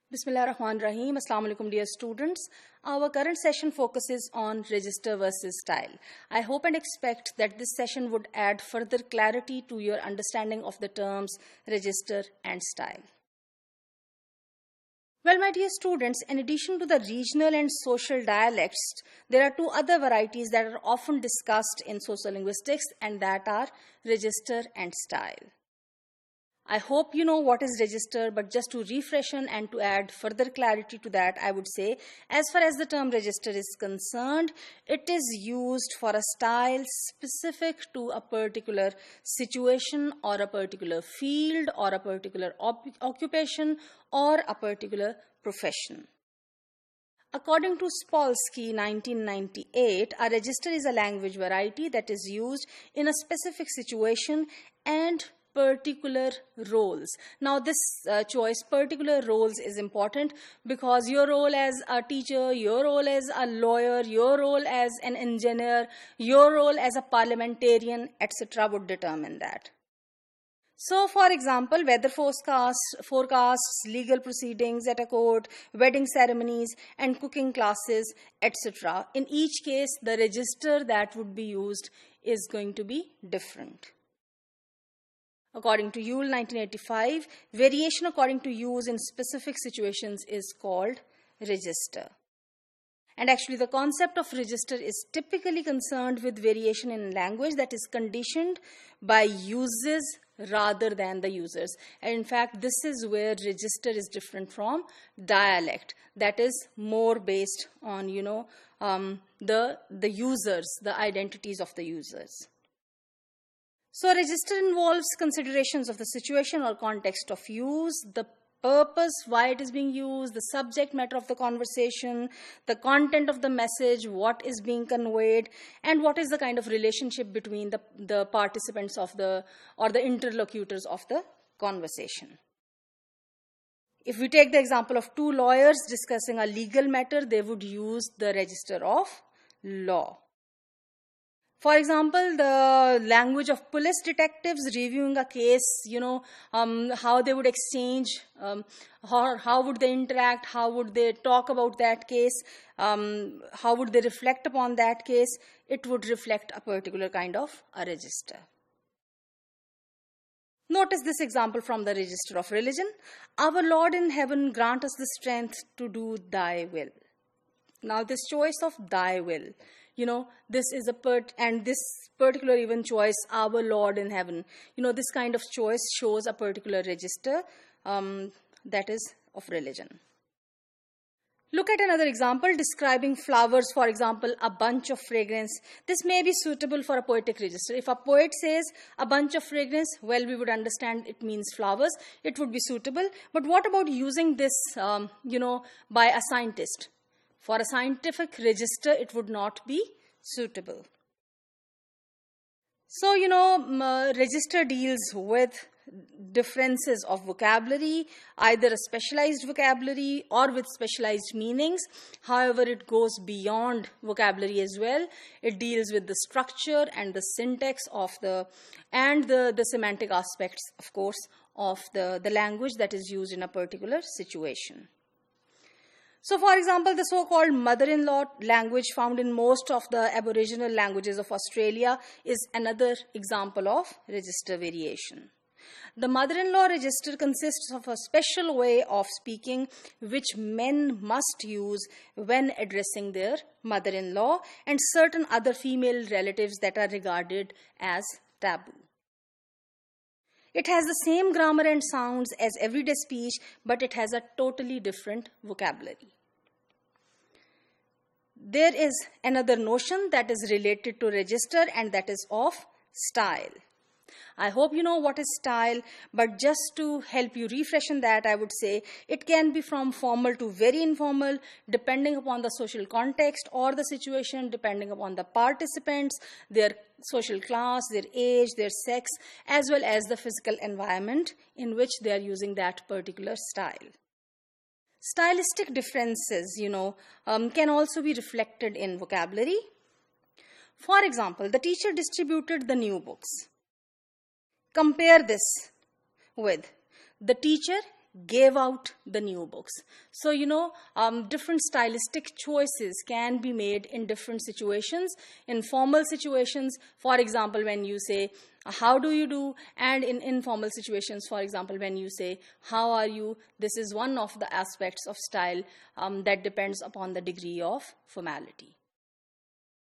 Bismillahirrahmanirrahim. Assalamu alaikum, dear students. Our current session focuses on register versus style. I hope and expect that this session would add further clarity to your understanding of the terms register and style. Well, my dear students, in addition to the regional and social dialects, there are two other varieties that are often discussed in sociolinguistics, and that are register and style. I hope you know what is register, but just to refreshen and to add further clarity to that, I would say, as far as the term register is concerned, it is used for a style specific to a particular situation or a particular field or a particular occupation or a particular profession. According to Spolsky, 1998, a register is a language variety that is used in a specific situation and particular roles. Now this choice, particular roles, is important because your role as a teacher, your role as a lawyer, your role as an engineer, your role as a parliamentarian, etc. would determine that. So, for example, weather forecasts, legal proceedings at a court, wedding ceremonies, and cooking classes, etc. In each case, the register that would be used is going to be different. According to Yule 1985, variation according to use in specific situations is called register. And actually the concept of register is typically concerned with variation in language that is conditioned by uses rather than the users. And in fact, this is where register is different from dialect, that is more based on, the users, the identities of the users. So register involves considerations of the situation or context of use, the purpose, why it is being used, the subject matter of the conversation, the content of the message, what is being conveyed, and what is the kind of relationship between the participants of the interlocutors of the conversation. If we take the example of two lawyers discussing a legal matter, they would use the register of law. For example, the language of police detectives reviewing a case, how they would exchange, how would they interact, how would they talk about that case, how would they reflect upon that case, it would reflect a particular kind of a register. Notice this example from the register of religion. Our Lord in heaven, grant us the strength to do thy will. Now this choice of thy will, this is this particular even choice, our Lord in heaven, this kind of choice shows a particular register that is of religion. Look at another example describing flowers, for example, a bunch of fragrance. This may be suitable for a poetic register. If a poet says a bunch of fragrance, well, we would understand it means flowers. It would be suitable. But what about using this, by a scientist? For a scientific register, it would not be suitable. So, register deals with differences of vocabulary, either a specialized vocabulary or with specialized meanings. However, it goes beyond vocabulary as well. It deals with the structure and the syntax of the semantic aspects, of course, of the language that is used in a particular situation. So, for example, the so-called mother-in-law language found in most of the Aboriginal languages of Australia is another example of register variation. The mother-in-law register consists of a special way of speaking which men must use when addressing their mother-in-law and certain other female relatives that are regarded as taboo. It has the same grammar and sounds as everyday speech, but it has a totally different vocabulary. There is another notion that is related to register, and that is of style. I hope you know what is style, but just to help you refreshen that, I would say it can be from formal to very informal, depending upon the social context or the situation, depending upon the participants, their social class, their age, their sex, as well as the physical environment in which they are using that particular style. Stylistic differences, can also be reflected in vocabulary. For example, the teacher distributed the new books. Compare this with the teacher gave out the new books. So, different stylistic choices can be made in different situations. In formal situations, for example, when you say, how do you do? And in informal situations, for example, when you say, how are you? This is one of the aspects of style that depends upon the degree of formality.